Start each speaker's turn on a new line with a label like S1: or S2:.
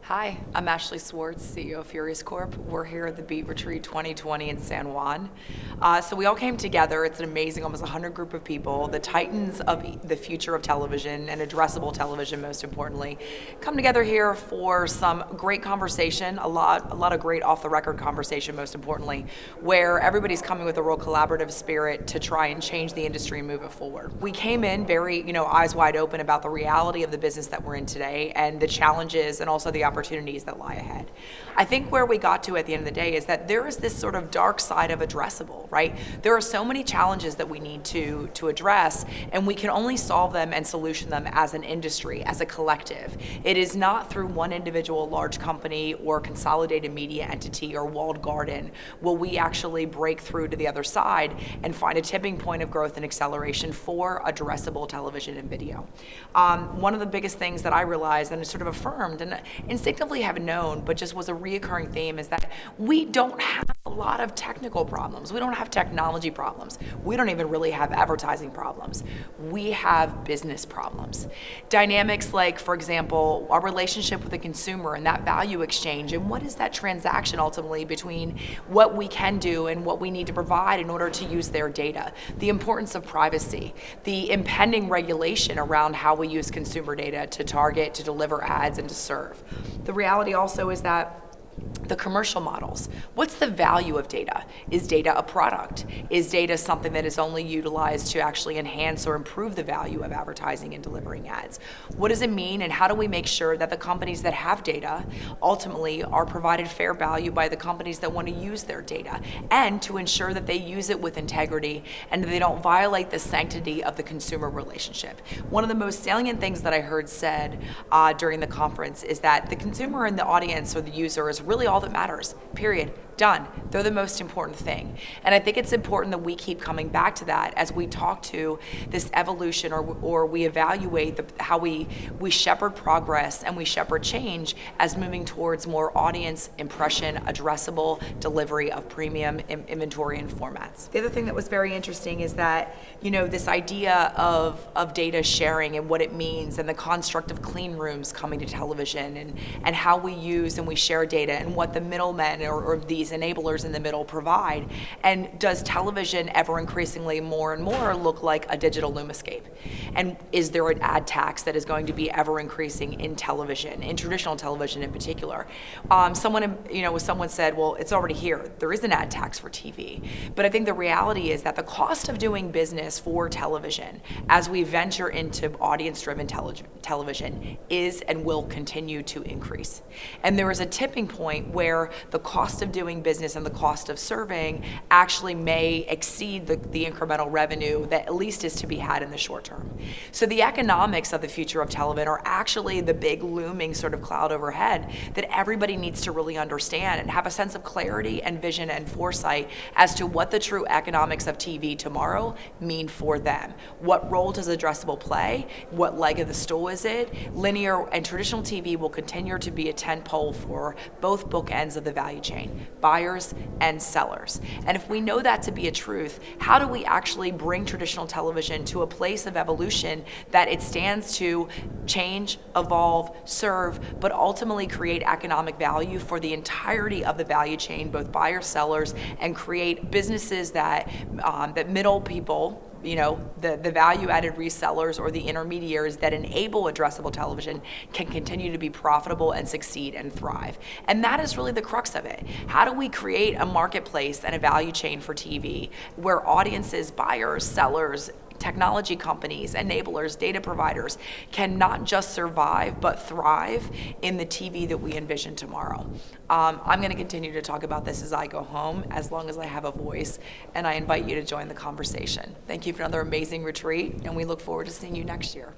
S1: Hi, I'm Ashley Swartz, CEO of Furious Corp. We're here at the Beet Retreat 2020 in San Juan. So we all came together. It's an amazing, almost 100 group of people, the titans of the future of television and addressable television, most importantly, come together here for some great conversation, a lot of great off-the-record conversation, most importantly, where everybody's coming with a real collaborative spirit to try and change the industry and move it forward. We came in very, eyes wide open about the reality of the business that we're in today and the challenges and also the opportunities that lie ahead. I think where we got to at the end of the day is that there is this sort of dark side of addressable, right? There are so many challenges that we need to address, and we can only solve them and solution them as an industry, as a collective. It is not through one individual large company or consolidated media entity or walled garden will we actually break through to the other side and find a tipping point of growth and acceleration for addressable television and video. One of the biggest things that I realized and sort of affirmed and instinctively have known, but just was a reoccurring theme, is that we don't have a lot of technical problems. We don't have technology problems. We don't even really have advertising problems. We have business problems. Dynamics like, for example, our relationship with the consumer and that value exchange, and what is that transaction ultimately between what we can do and what we need to provide in order to use their data. The importance of privacy, the impending regulation around how we use consumer data to target, to deliver ads, and to serve. The reality also is that the commercial models. What's the value of data? Is data a product? Is data something that is only utilized to actually enhance or improve the value of advertising and delivering ads? What does it mean, and how do we make sure that the companies that have data ultimately are provided fair value by the companies that want to use their data, and to ensure that they use it with integrity and they don't violate the sanctity of the consumer relationship? One of the most salient things that I heard said during the conference is that the consumer and the audience or the user is really all that matters, period. Done. They're the most important thing. And I think it's important that we keep coming back to that as we talk to this evolution or we evaluate how we shepherd progress and we shepherd change as moving towards more audience, impression, addressable delivery of premium inventory and formats. The other thing that was very interesting is that, this idea of data sharing and what it means, and the construct of clean rooms coming to television, and how we use and we share data, and what the middlemen or these enablers in the middle provide. And does television ever increasingly more and more look like a digital Lumascape? And is there an ad tax that is going to be ever increasing in television, in traditional television in particular? Someone said, well, it's already here. There is an ad tax for TV. But I think the reality is that the cost of doing business for television as we venture into audience-driven television is and will continue to increase. And there is a tipping point where the cost of doing business and the cost of serving actually may exceed the incremental revenue that at least is to be had in the short term. So the economics of the future of television are actually the big looming sort of cloud overhead that everybody needs to really understand and have a sense of clarity and vision and foresight as to what the true economics of TV tomorrow mean for them. What role does addressable play? What leg of the stool is it? Linear and traditional TV will continue to be a tentpole for both bookends of the value chain, buyers and sellers. And if we know that to be a truth, how do we actually bring traditional television to a place of evolution that it stands to change, evolve, serve, but ultimately create economic value for the entirety of the value chain, both buyers, sellers, and create businesses that middle people, the value-added resellers or the intermediaries that enable addressable television can continue to be profitable and succeed and thrive. And that is really the crux of it. How do we create a marketplace and a value chain for TV where audiences, buyers, sellers, technology companies, enablers, data providers can not just survive but thrive in the TV that we envision tomorrow? I'm going to continue to talk about this as I go home, as long as I have a voice, and I invite you to join the conversation. Thank you for another amazing retreat, and we look forward to seeing you next year.